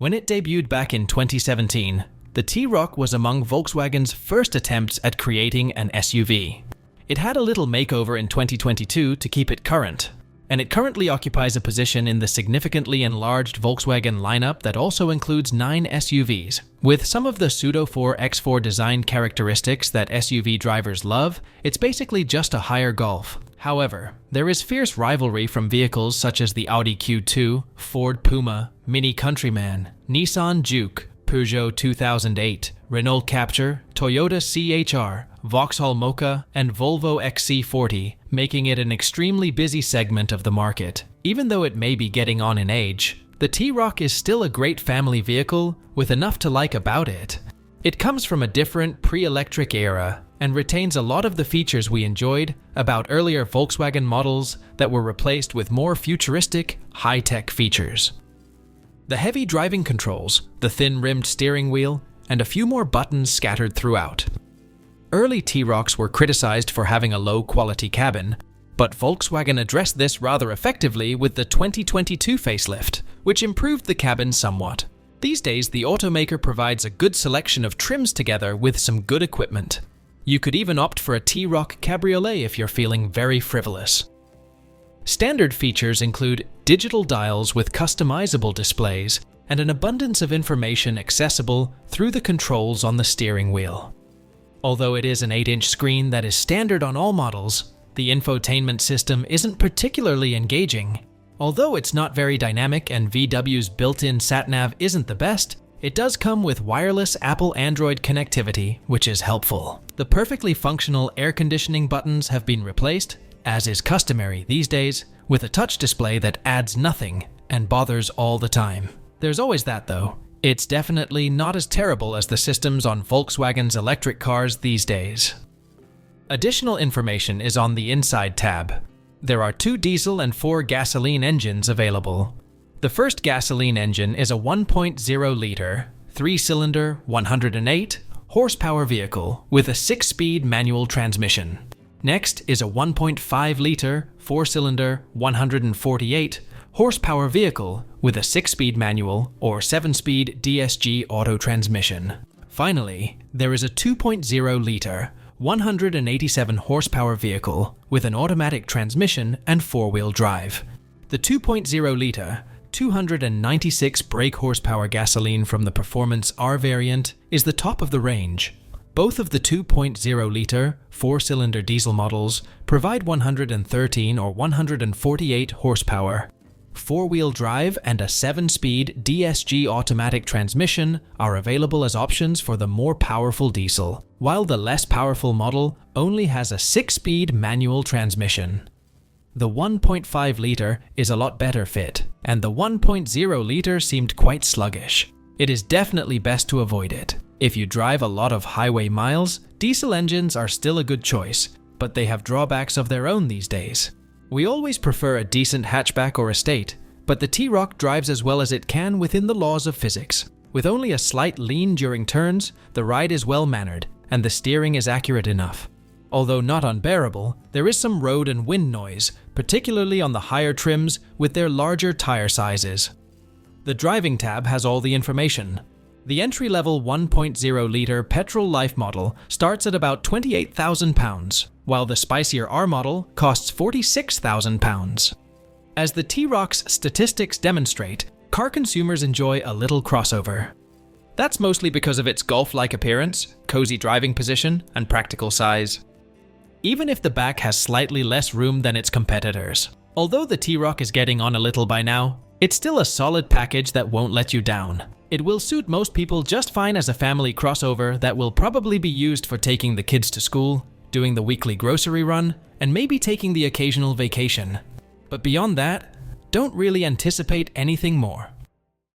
When it debuted back in 2017, the T-Roc was among Volkswagen's first attempts at creating an SUV. It had a little makeover in 2022 to keep it current, and it currently occupies a position in the significantly enlarged Volkswagen lineup that also includes 9 SUVs. With some of the pseudo-4 X4 design characteristics that SUV drivers love, it's basically just a higher Golf. However, there is fierce rivalry from vehicles such as the Audi Q2, Ford Puma, Mini Countryman, Nissan Juke, Peugeot 2008, Renault Captur, Toyota CHR, Vauxhall Mokka, and Volvo XC40, making it an extremely busy segment of the market. Even though it may be getting on in age, the T-Roc is still a great family vehicle with enough to like about it. It comes from a different pre-electric era and retains a lot of the features we enjoyed about earlier Volkswagen models that were replaced with more futuristic, high-tech features. The heavy driving controls, the thin-rimmed steering wheel, and a few more buttons scattered throughout. Early T-Rocs were criticized for having a low-quality cabin, but Volkswagen addressed this rather effectively with the 2022 facelift, which improved the cabin somewhat. These days, the automaker provides a good selection of trims together with some good equipment. You could even opt for a T-Roc cabriolet if you're feeling very frivolous. Standard features include digital dials with customizable displays and an abundance of information accessible through the controls on the steering wheel. Although it is an 8-inch screen that is standard on all models, the infotainment system isn't particularly engaging. Although it's not very dynamic and VW's built-in sat-nav isn't the best, it does come with wireless Apple Android connectivity, which is helpful. The perfectly functional air conditioning buttons have been replaced, as is customary these days, with a touch display that adds nothing and bothers all the time. There's always that though. It's definitely not as terrible as the systems on Volkswagen's electric cars these days. Additional information is on the inside tab. There are 2 diesel and 4 gasoline engines available. The first gasoline engine is a 1.0-liter, 3-cylinder, 108 horsepower vehicle with a 6-speed manual transmission. Next is a 1.5-liter, 4-cylinder, 148 horsepower vehicle with a 6-speed manual or 7-speed DSG auto transmission. Finally, there is a 2.0-liter, 187 horsepower vehicle with an automatic transmission and 4-wheel drive. The 2.0-liter, 296 brake horsepower gasoline from the Performance R variant is the top of the range. Both of the 2.0-liter, 4-cylinder diesel models provide 113 or 148 horsepower. 4-wheel drive and a 7-speed DSG automatic transmission are available as options for the more powerful diesel, while the less powerful model only has a 6-speed manual transmission. The 1.5-liter is a lot better fit, and the 1.0-liter seemed quite sluggish. It is definitely best to avoid it. If you drive a lot of highway miles, diesel engines are still a good choice, but they have drawbacks of their own these days. We always prefer a decent hatchback or estate, but the T-Roc drives as well as it can within the laws of physics. With only a slight lean during turns, the ride is well-mannered, and the steering is accurate enough. Although not unbearable, there is some road and wind noise, particularly on the higher trims with their larger tire sizes. The driving tab has all the information. The entry-level 1.0-liter Petrol Life model starts at about £28,000, while the spicier R model costs £46,000. As the T-Roc's statistics demonstrate, car consumers enjoy a little crossover. That's mostly because of its Golf-like appearance, cozy driving position, and practical size. Even if the back has slightly less room than its competitors. Although the T-Roc is getting on a little by now, it's still a solid package that won't let you down. It will suit most people just fine as a family crossover that will probably be used for taking the kids to school, doing the weekly grocery run, and maybe taking the occasional vacation. But beyond that, don't really anticipate anything more.